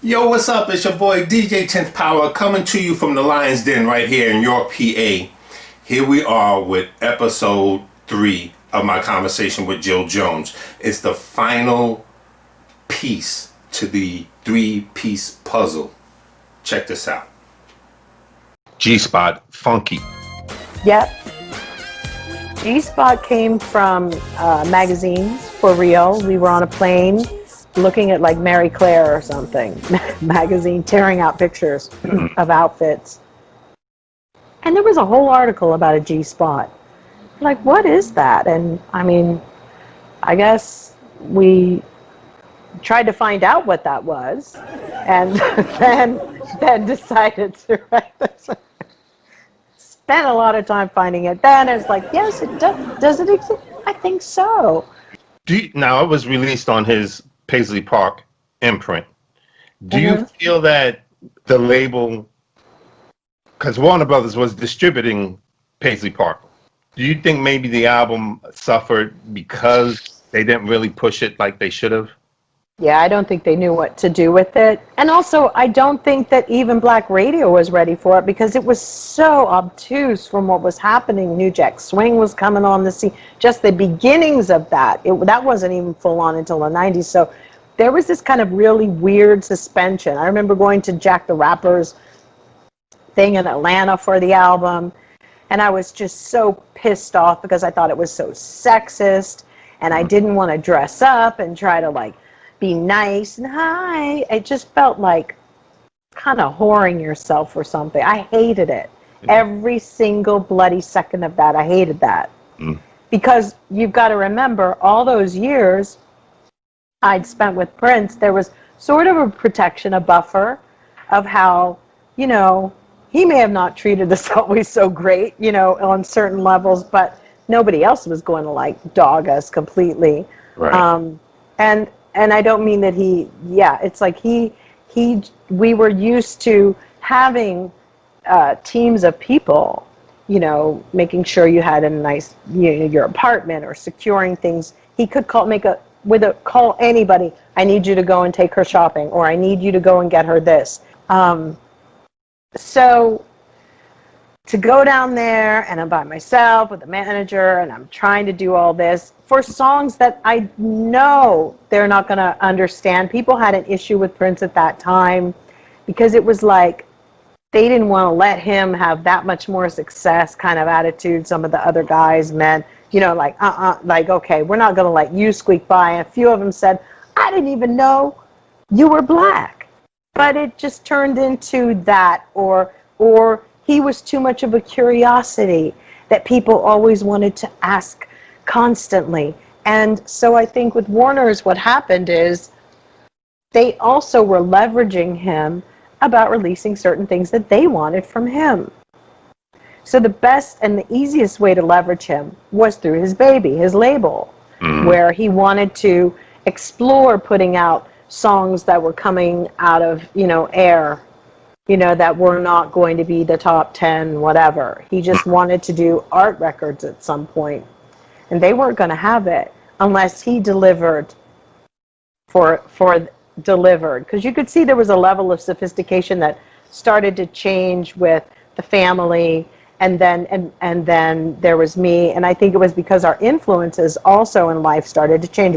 Yo, what's up? It's your boy DJ 10th Power coming to you from the Lion's Den right here in York, PA. Here we are with episode 3 of my conversation with Jill Jones. It's the final piece to the 3-piece puzzle. Check this out. G-Spot, Funky. Yep. G-Spot came from magazines, for real. We were on a plane looking at like Mary Claire or something, magazine, tearing out pictures of outfits. And there was a whole article about a G-Spot. Like, what is that? And I mean, I guess we tried to find out what that was, and then decided to write this. Spent a lot of time finding it. Then it's like, yes, it does. Does it exist? I think so. Now, it was released on his Paisley Park imprint. Do you feel that the label, because Warner Brothers was distributing Paisley Park, do you think maybe the album suffered because they didn't really push it like they should have? Yeah, I don't think they knew what to do with it. And also, I don't think that even Black Radio was ready for it because it was so obtuse from what was happening. New Jack Swing was coming on the scene. Just the beginnings of that. That wasn't even full on until the 90s. So there was this kind of really weird suspension. I remember going to Jack the Rapper's thing in Atlanta for the album. And I was just so pissed off because I thought it was so sexist. And I didn't want to dress up and try to like be nice and hi. It just felt like kind of whoring yourself or something. I hated it. Every single bloody second of that, I hated that. Because you've got to remember, all those years I'd spent with Prince, there was sort of a protection, a buffer of how, you know, he may have not treated us always so great, you know, on certain levels, but nobody else was going to like dog us completely. Right. And I don't mean that it's like we were used to having teams of people, you know, making sure you had a nice, your apartment or securing things. He could call anybody, I need you to go and take her shopping, or I need you to go and get her this. So to go down there and I'm by myself with a manager and I'm trying to do all this for songs that I know they're not going to understand. People had an issue with Prince at that time because it was like they didn't want to let him have that much more success kind of attitude. Some of the other guys meant, you know, like, like, okay, we're not going to let you squeak by. And a few of them said, I didn't even know you were black. But it just turned into that, or he was too much of a curiosity that people always wanted to ask constantly. And so I think with Warner's, what happened is they also were leveraging him about releasing certain things that they wanted from him. So the best and the easiest way to leverage him was through his baby, his label, where he wanted to explore putting out songs that were coming out of, you know, air, you know, that were not going to be the top 10, whatever. He just wanted to do art records at some point. And they weren't going to have it unless he delivered delivered. Because you could see there was a level of sophistication that started to change with the family. And then there was me. And I think it was because our influences also in life started to change.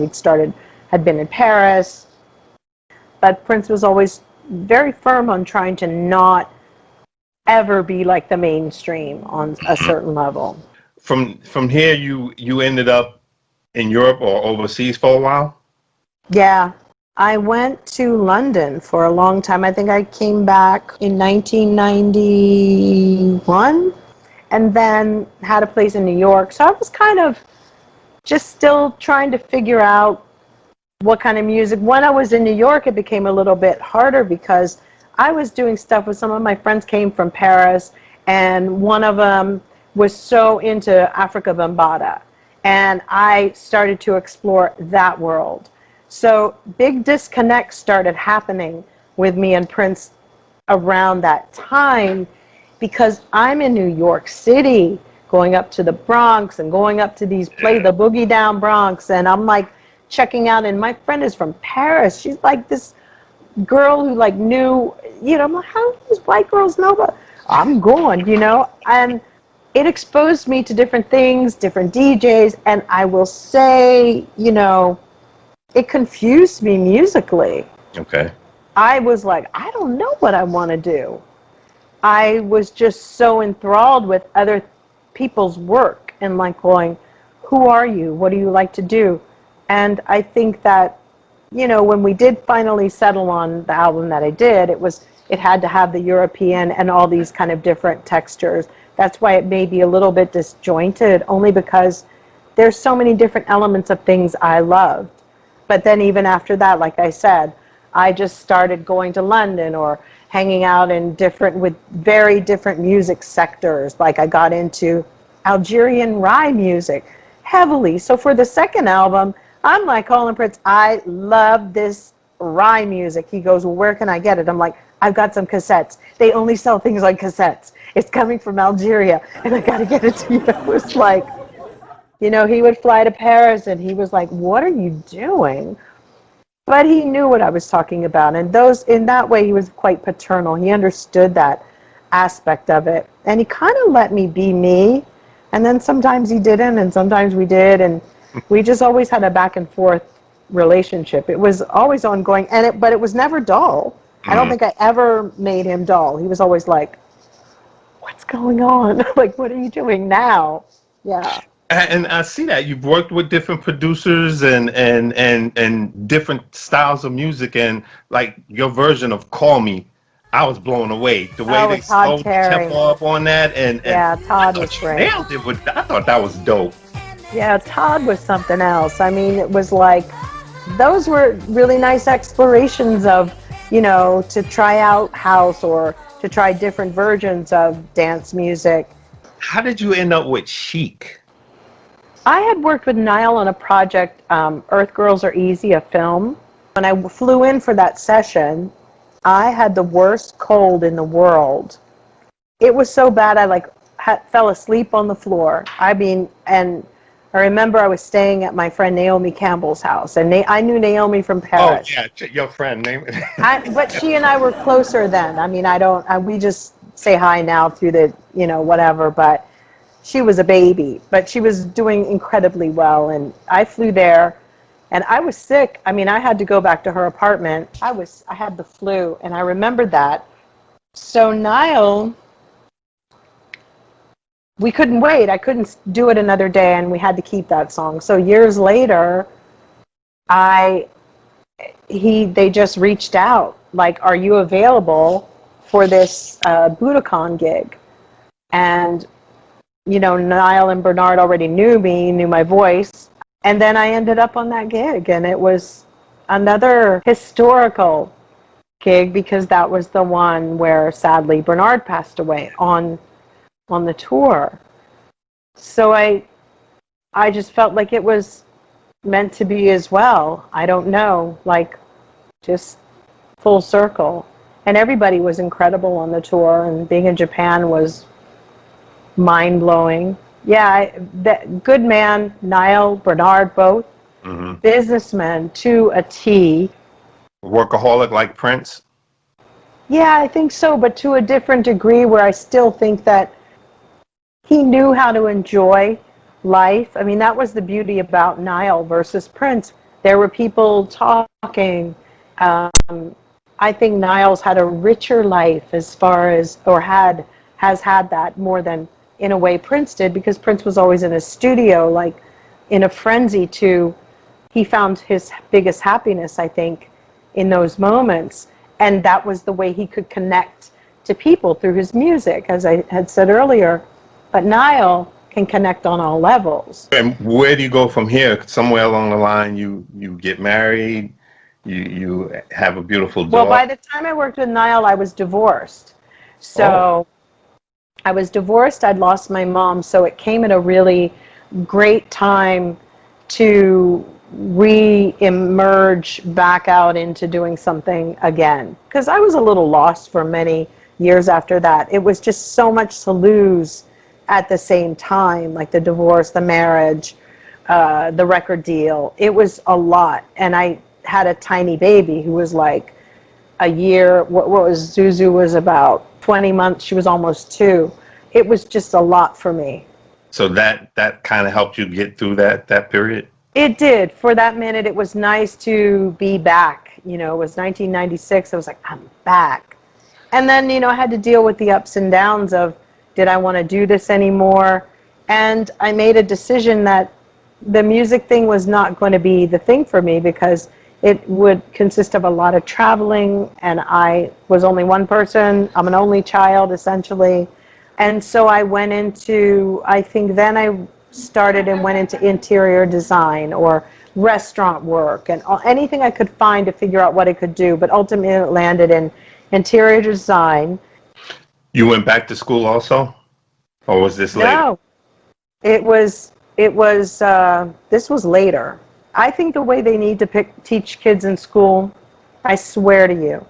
Had been in Paris. But Prince was always very firm on trying to not ever be like the mainstream on a certain level. From here, you ended up in Europe or overseas for a while? Yeah, I went to London for a long time. I think I came back in 1991 and then had a place in New York. So I was kind of just still trying to figure out what kind of music. When I was in New York, it became a little bit harder because I was doing stuff with some of my friends came from Paris, and one of them was so into Africa Bambaataa, and I started to explore that world. So big disconnects started happening with me and Prince around that time because I'm in New York City, going up to the Bronx and going up to these places, the Boogie Down Bronx, and I'm like checking out, and my friend is from Paris. She's like this girl who like knew, I'm like, how do these white girls know about? I'm going, and it exposed me to different things, different DJs, and I will say, it confused me musically. Okay. I was like, I don't know what I want to do. I was just so enthralled with other people's work and like going, who are you? What do you like to do? And I think that, when we did finally settle on the album that I did, it had to have the European and all these kind of different textures. That's why it may be a little bit disjointed, only because there's so many different elements of things I loved. But then even after that, like I said, I just started going to London or hanging out with very different music sectors. Like I got into Algerian rye music heavily. So for the second album, I'm like calling Prince, I love this rye music. He goes, well, where can I get it? I'm like, I've got some cassettes. They only sell things on cassettes. It's coming from Algeria, and I got to get it to you. It was like, he would fly to Paris, and he was like, what are you doing? But he knew what I was talking about, and in that way, he was quite paternal. He understood that aspect of it, and he kind of let me be me, and then sometimes he didn't, and sometimes we did, and we just always had a back and forth relationship. It was always ongoing, but it was never dull. I don't think I ever made him dull. He was always like, what's going on? Like, what are you doing now? Yeah. And I see that you've worked with different producers and different styles of music, and like your version of "Call Me," I was blown away. The way Oh, they with Todd slowed the Terry. tempo up on that, and Yeah, I Todd was thought you great. nailed it. I thought that was dope. Yeah, Todd was something else. I mean, it was like, those were really nice explorations of, to try out house or to try different versions of dance music. How did you end up with Chic? I had worked with Niall on a project, Earth Girls Are Easy, a film. When I flew in for that session, I had the worst cold in the world. It was so bad I fell asleep on the floor. I mean, and I remember I was staying at my friend Naomi Campbell's house, and I knew Naomi from Oh Paris. yeah, your friend name. But she and I were closer then. I mean, we just say hi now through the, whatever, but she was a baby, but she was doing incredibly well, and I flew there, and I was sick. I mean, I had to go back to her apartment. I had the flu, and I remembered that. So Niall, we couldn't wait. I couldn't do it another day, and we had to keep that song. So years later, they just reached out, like, are you available for this Budokan gig? And Niall and Bernard already knew me, knew my voice. And then I ended up on that gig, and it was another historical gig because that was the one where sadly Bernard passed away on the tour. So I just felt like it was meant to be as well. I don't know, like just full circle. And everybody was incredible on the tour, and being in Japan was mind-blowing. Yeah, good man, Niall, Bernard, both businessmen to a T. Workaholic like Prince. Yeah, I think so, but to a different degree, where I still think that he knew how to enjoy life. I mean, that was the beauty about Niall versus Prince. There were people talking. I think Niall's had a richer life as far as, or has had that more than in a way Prince did, because Prince was always in a studio, like in a frenzy he found his biggest happiness, I think, in those moments. And that was the way he could connect to people through his music, as I had said earlier. But Niall can connect on all levels. And where do you go from here? Somewhere along the line, you get married, you have a beautiful daughter. Well, by the time I worked with Niall, I was divorced. So I was divorced. I'd lost my mom. So it came at a really great time to re-emerge back out into doing something again. Because I was a little lost for many years after that. It was just so much to lose at the same time, like the divorce, the marriage, the record deal. It was a lot. And I had a tiny baby who was like a year. What was Zuzu was about 20 months. She was almost 2. It was just a lot for me. So that kind of helped you get through that period? It did. For that minute, it was nice to be back. You know, it was 1996. I was like, I'm back. And then, you know, I had to deal with the ups and downs of, did I want to do this anymore? And I made a decision that the music thing was not going to be the thing for me because it would consist of a lot of traveling, and I was only one person. I'm an only child, essentially. And so I went into, I think then I started and went into interior design or restaurant work and anything I could find to figure out what I could do. But ultimately it landed in interior design. You went back to school also? Or was this later? No, this was later. I think the way they need to teach kids in school, I swear to you,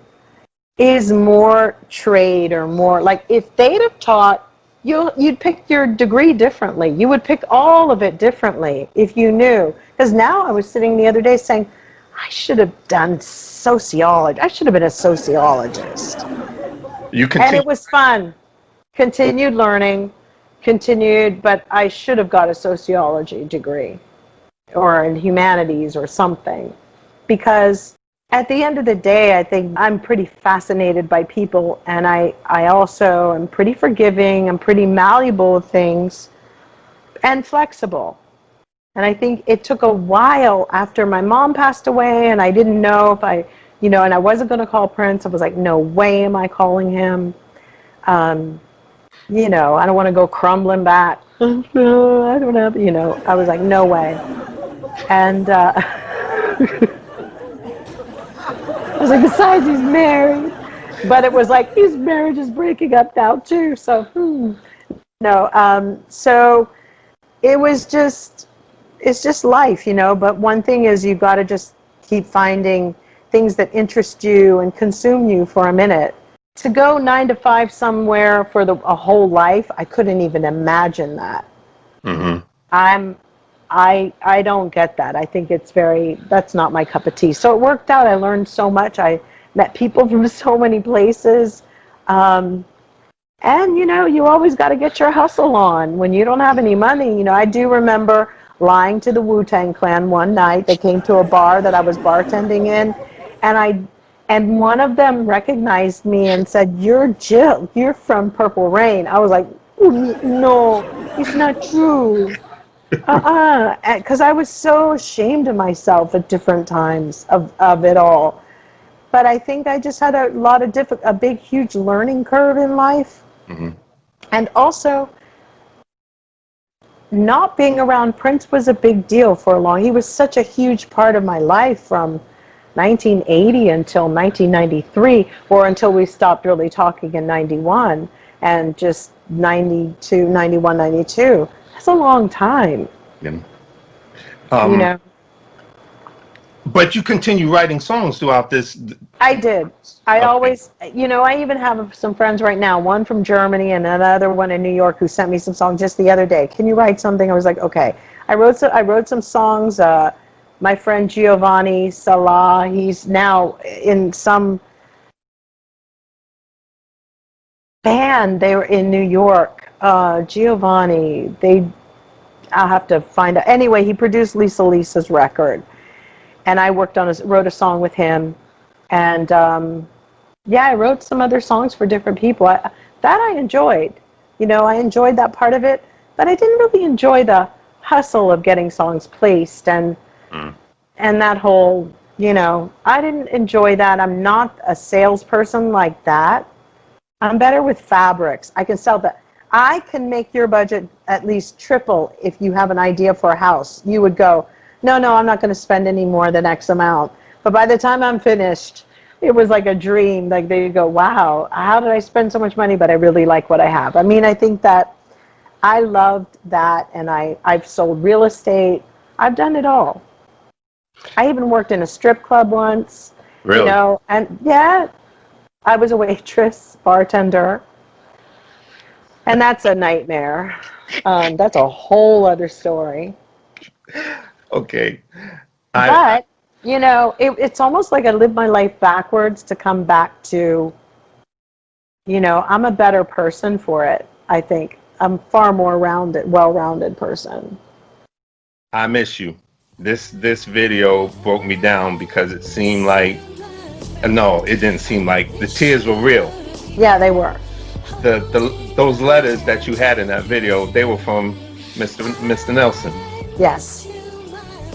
is more trade or more, like if they'd have taught, you'd pick your degree differently. You would pick all of it differently if you knew. Because now I was sitting the other day saying, I should have done sociology. I should have been a sociologist. You And continue. it was fun. Continued learning, but I should have got a sociology degree or in humanities or something. Because at the end of the day, I think I'm pretty fascinated by people, and I also am pretty forgiving, I'm pretty malleable of things, and flexible. And I think it took a while after my mom passed away, and I didn't know if and I wasn't going to call Prince. I was like, no way am I calling him. I don't want to go crumbling back. I don't have, I was like, no way. And I was like, besides, he's married. But it was like, his marriage is breaking up now, too. So, no. So it was just, it's just life, But one thing is you've got to just keep finding things that interest you and consume you for a minute. To go 9 to 5 somewhere for a whole life, I couldn't even imagine that. Mm-hmm. I don't get that. I think that's not my cup of tea. So it worked out. I learned so much. I met people from so many places. And, you always got to get your hustle on when you don't have any money. I do remember lying to the Wu-Tang Clan one night. They came to a bar that I was bartending in, and one of them recognized me and said, "You're Jill. You're from Purple Rain." I was like, "No, it's not true." Because I was so ashamed of myself at different times of it all. But I think I just had a big, huge learning curve in life. Mm-hmm. And also, not being around Prince was a big deal for a long. He was such a huge part of my life from 1980 until 1993, or until we stopped really talking in 91, and just 92, 91, 92. That's a long time. Yeah. You know, But you continue writing songs throughout this. I did. I Okay. always, I even have some friends right now, one from Germany and another one in New York, who sent me some songs just the other day. Can you write something? I was like, okay. I wrote some songs. My friend Giovanni Salah, he's now in some band. They were in New York. Giovanni, I'll have to find out. Anyway, he produced Lisa's record, and I wrote a song with him, and I wrote some other songs for different people. I enjoyed. I enjoyed that part of it, but I didn't really enjoy the hustle of getting songs placed and that whole, I didn't enjoy that. I'm not a salesperson like that. I'm better with fabrics. I can sell that. I can make your budget at least triple if you have an idea for a house. You would go, no, I'm not going to spend any more than X amount. But by the time I'm finished, it was like a dream. Like they go, wow, how did I spend so much money? But I really like what I have. I mean, I think that I loved that, and I've sold real estate. I've done it all. I even worked in a strip club once, Really? And I was a waitress, bartender, and that's a nightmare. That's a whole other story. Okay. I But you know, it's almost like I lived my life backwards to come back to, you know, I'm a better person for it, I think. I'm far more rounded, well-rounded person. I miss you. This video broke me down because it seemed like, no, it didn't seem like, the tears were real. Yeah, they were. Those letters that you had in that video, they were from Mr. Nelson. Yes.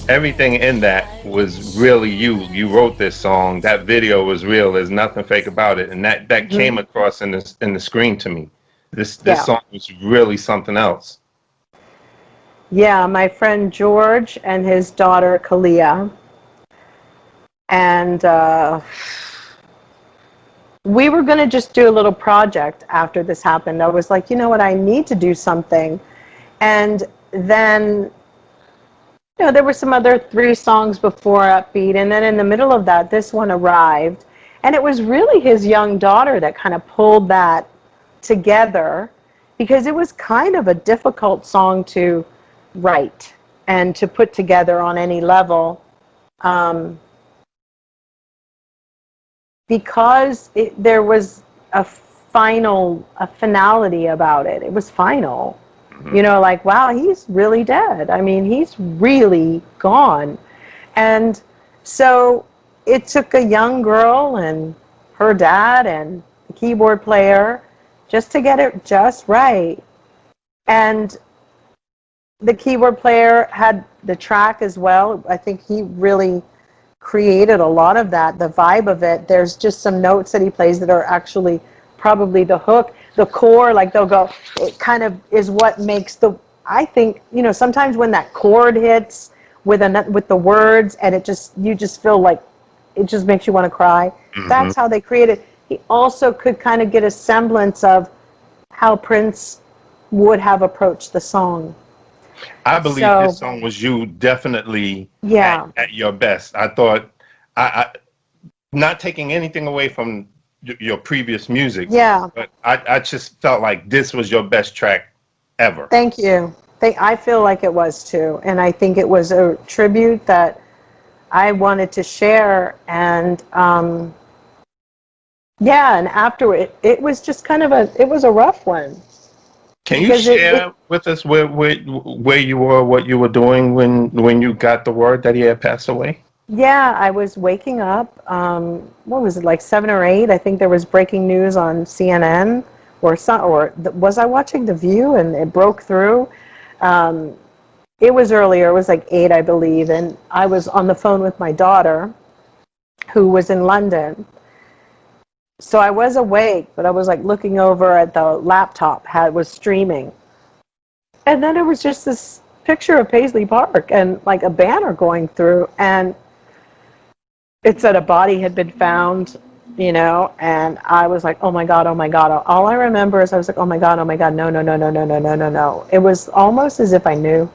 Everything in that was really you. You wrote this song. That video was real. There's nothing fake about it, and that came across in the screen to me. This Yeah. song was really something else. Yeah, my friend George and his daughter Kalia, and we were going to just do a little project after this happened. I was like, you know what, I need to do something. And then, you know, there were some other 3 songs before Upbeat, and then in the middle of that, this one arrived. And it was really his young daughter that kind of pulled that together, because it was kind of a difficult song to write and to put together on any level. Because there was a finality about it. It was final. You know, like, wow, he's really dead. I mean, he's really gone. And so it took a young girl and her dad and the keyboard player just to get it just right. And the keyboard player had the track as well. I think he really created a lot of that, the vibe of it. There's just some notes that he plays that are actually probably the hook, the core, like they'll go, it kind of is what makes the, I think, you know, sometimes when that chord hits with the words and it just, you just feel like it just makes you want to cry. That's how they created. He also could kind of get a semblance of how Prince would have approached the song. I believe this song was you definitely at your best. I thought, I not taking anything away from your previous music, but I just felt like this was your best track ever. Thank you. I feel like it was too, and I think it was a tribute that I wanted to share, and yeah, and after it was just kind of it was a rough one. Can you share with us where you were, what you were doing when you got the word that he had passed away? Yeah, I was waking up, what was it, like 7 or 8? I think there was breaking news on CNN, was I watching The View and it broke through? It was earlier, it was like 8, I believe, and I was on the phone with my daughter, who was in London. So I was awake, but I was like looking over at the laptop, was streaming. And then it was just this picture of Paisley Park and like a banner going through, and it said a body had been found, you know, and I was like, oh my God, oh my God. All I remember is I was like, oh my God, no, no, no, no, no, no, no, no, no, no. It was almost as if I knew.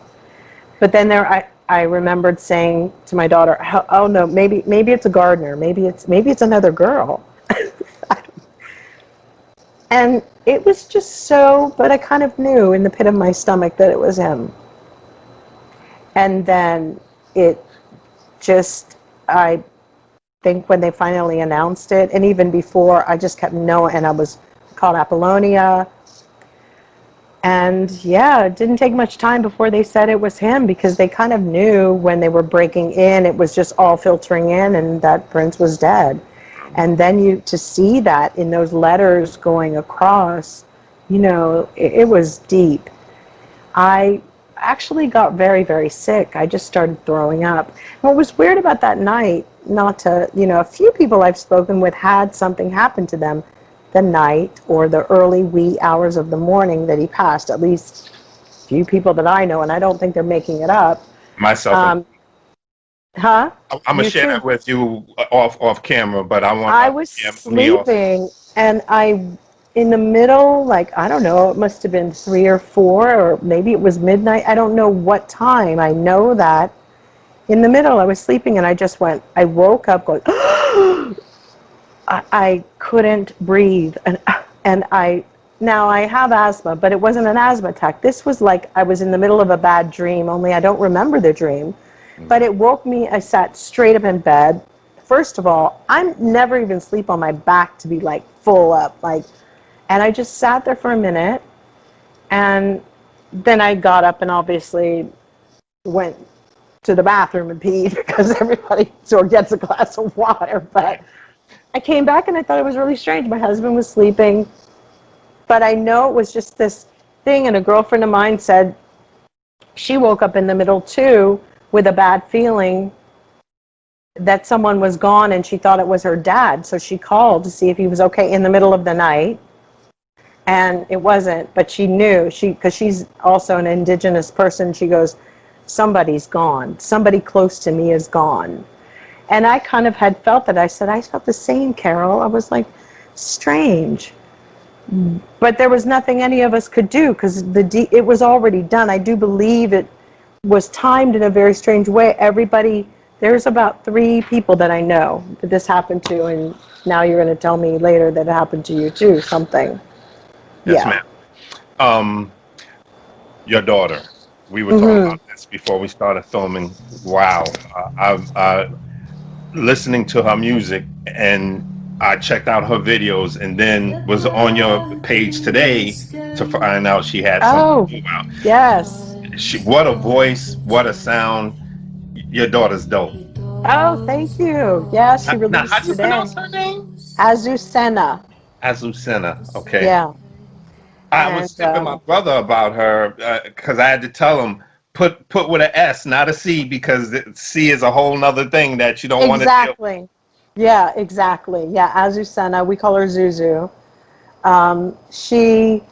But then I remembered saying to my daughter, oh no, maybe it's a gardener, maybe it's another girl. And it was just so, but I kind of knew in the pit of my stomach that it was him. And then it just, I think when they finally announced it, and even before, I just kept knowing, and I was called Apollonia. And yeah, it didn't take much time before they said it was him, because they kind of knew when they were breaking in, it was just all filtering in, and that Prince was dead. And then to see that in those letters going across, you know, it was deep. I actually got very, very sick. I just started throwing up. What was weird about that night, not to, you know, a few people I've spoken with had something happen to them the night or the early wee hours of the morning that he passed, at least a few people that I know, and I don't think they're making it up. Myself. Huh? I'm gonna share that with you off camera, but I was sleeping, and in the middle, like, I don't know, it must have been 3 or 4, or maybe it was midnight. I don't know what time. I know that in the middle, I was sleeping, and I woke up going, I couldn't breathe, and now I have asthma, but it wasn't an asthma attack. This was like I was in the middle of a bad dream, only I don't remember the dream. But it woke me. I sat straight up in bed. First of all, I'm never even sleep on my back to be like full up, like, and I just sat there for a minute, and then I got up and obviously went to the bathroom and peed because everybody sort of gets a glass of water. But I came back and I thought it was really strange. My husband was sleeping, but I know it was just this thing. And a girlfriend of mine said she woke up in the middle too with a bad feeling that someone was gone, and she thought it was her dad. So she called to see if he was okay in the middle of the night. And it wasn't, but she knew, because she's also an indigenous person. She goes, somebody's gone. Somebody close to me is gone. And I kind of had felt that. I said, I felt the same, Carol. I was like, strange. But there was nothing any of us could do because it was already done. I do believe it was timed in a very strange way. Everybody, there's about 3 people that I know that this happened to, and now you're going to tell me later that it happened to you too, something. Yes, Yeah. ma'am. Your daughter. We were talking about this before we started filming. Wow. Listening to her music, and I checked out her videos, and then was on your page today to find out she had something new out. Yes. What a voice, what a sound. Your daughter's dope. Oh, thank you. Yeah, she Now, how released do you today. pronounce her name? Azucena. Azucena. Okay. Yeah. I was And tipping my brother about her because I had to tell him put with an S, not a C, because C is a whole nother thing that you don't want to deal with. exactly. Yeah, exactly. Yeah, Azucena. We call her Zuzu. She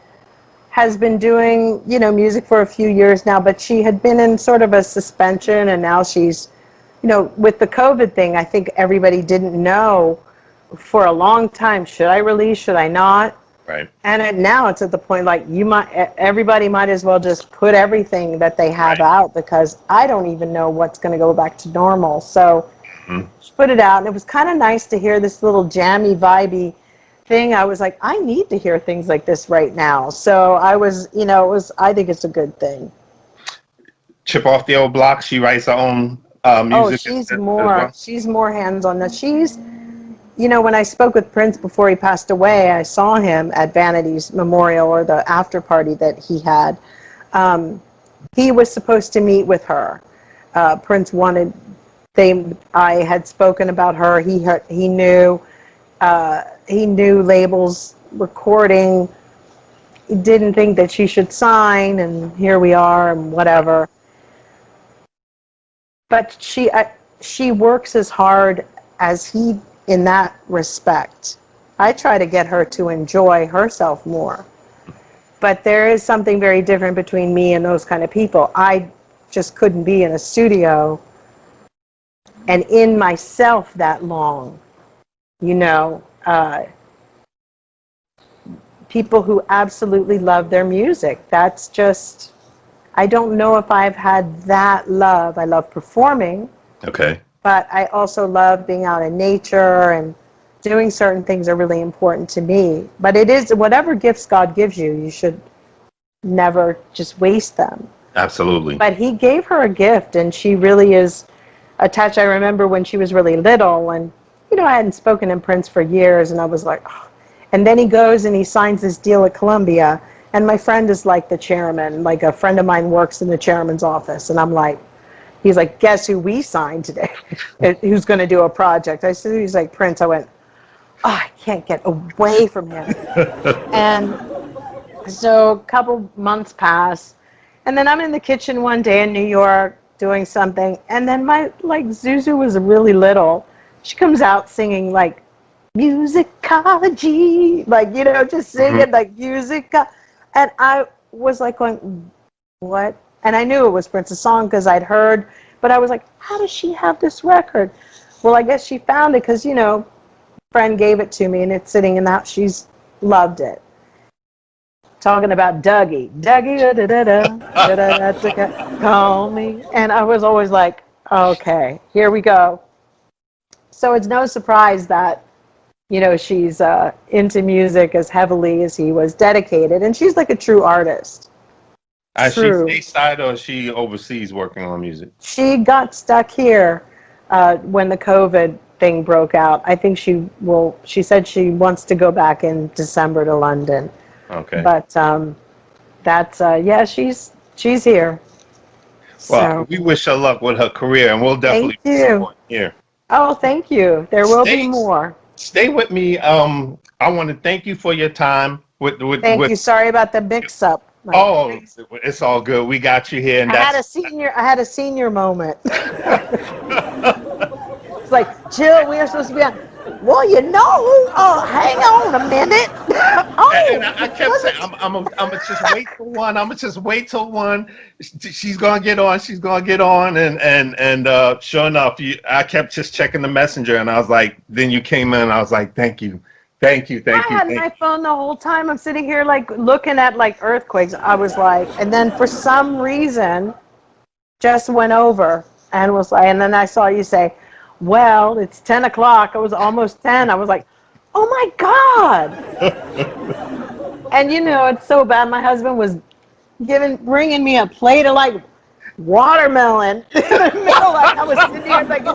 has been doing, music for a few years now, but she had been in sort of a suspension, and now she's, with the COVID thing, I think everybody didn't know for a long time, should I release, should I not? Right. And now it's at the point like everybody might as well just put everything that they have out, because I don't even know what's going to go back to normal. So put it out, and it was kind of nice to hear this little jammy, vibey thing. I was like, I need to hear things like this right now. So I was, I think it's a good thing. Chip off the old block. She writes her own music She's as more, well. she's more hands-on. Now she's, when I spoke with Prince before he passed away, I saw him at Vanity's memorial, or the after party that he had. He was supposed to meet with her. Prince wanted, I had spoken about her. He knew labels, recording. He didn't think that she should sign, and here we are, and whatever. But she works as hard as he, in that respect. I try to get her to enjoy herself more. But there is something very different between me and those kind of people. I just couldn't be in a studio and in myself that long. People who absolutely love their music. That's just, I don't know if I've had that love. I love performing. Okay. But I also love being out in nature, and doing certain things are really important to me. But it is, whatever gifts God gives you, you should never just waste them. Absolutely. But he gave her a gift, and she really is attached. I remember when she was really little, and, I hadn't spoken to Prince for years, and I was like, oh. And then he goes and he signs this deal at Columbia, and my friend is like the chairman. Like, a friend of mine works in the chairman's office, and I'm like, he's like, guess who we signed today? Who's going to do a project? I said, he's like, Prince. I went, oh, I can't get away from him. And so a couple months pass, and then I'm in the kitchen one day in New York doing something, and then Zuzu was really little. She comes out singing like musicology, just singing like musica. And I was like going, what? And I knew it was Prince's song because I'd heard, but I was like, how does she have this record? Well, I guess she found it because, friend gave it to me, and it's sitting in the house. She's loved it. Talking about Dougie, call me. And I was always like, okay, here we go. So it's no surprise that, she's into music as heavily as he was dedicated. And she's like a true artist. Is she True. stateside or is she overseas working on music? She got stuck here when the COVID thing broke out. I think she said she wants to go back in December to London. Okay. But yeah, she's here. Well, So we wish her luck with her career, and we'll thank definitely be you. supporting here. Oh, thank you. There will be Stay, more. stay with me. I want to thank you for your time Thank with. you. Sorry about the mix-up. Oh, it's all good. We got you here, and I had that's. a senior moment. It's like, Jill, we are supposed to be on. Well, hang on a minute. And I kept saying, I'm gonna just wait till one. I'm gonna just wait till one. She's gonna get on. She's gonna get on. And sure enough, I kept just checking the messenger, and I was like, then you came in. And I was like, thank you. I had my phone the whole time. I'm sitting here like looking at like earthquakes. I was like, and then for some reason, just went over and was like, and then I saw you say, well, it's 10 o'clock. It was almost 10. I was like, oh my God. And it's so bad. My husband was bringing me a plate of like watermelon in the middle. Like I was sitting here like,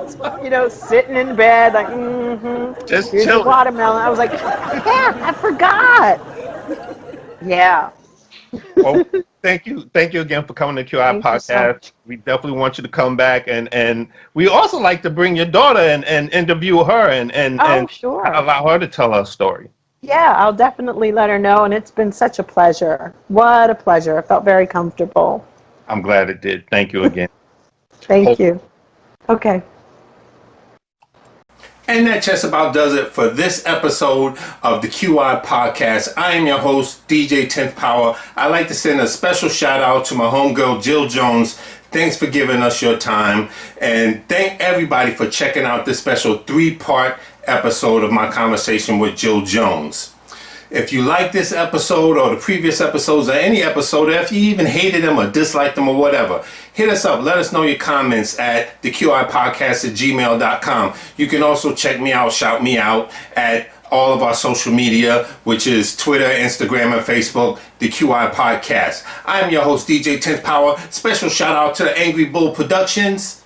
sitting in bed, like, Just here's your chilling. watermelon. I was like, yeah, I forgot. Yeah. Well, thank you again for coming to QI Thank you so Podcast. much. We definitely want you to come back, and we also like to bring your daughter and interview her and Sure. allow her to tell her story. Yeah, I'll definitely let her know, and it's been such a pleasure. What a pleasure. I felt very comfortable. I'm glad it did. Thank you again. Thank you. Okay. And that just about does it for this episode of the QI Podcast. I am your host, DJ 10th Power. I'd like to send a special shout out to my homegirl, Jill Jones. Thanks for giving us your time. And thank everybody for checking out this special 3-part episode of my conversation with Jill Jones. If you like this episode or the previous episodes or any episode, or if you even hated them or disliked them or whatever, hit us up. Let us know your comments at theqipodcast@gmail.com. You can also check me out, shout me out at all of our social media, which is Twitter, Instagram, and Facebook, the QI Podcast. I'm your host, DJ 10th Power. Special shout out to the Angry Bull Productions.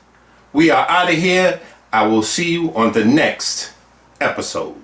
We are out of here. I will see you on the next episode.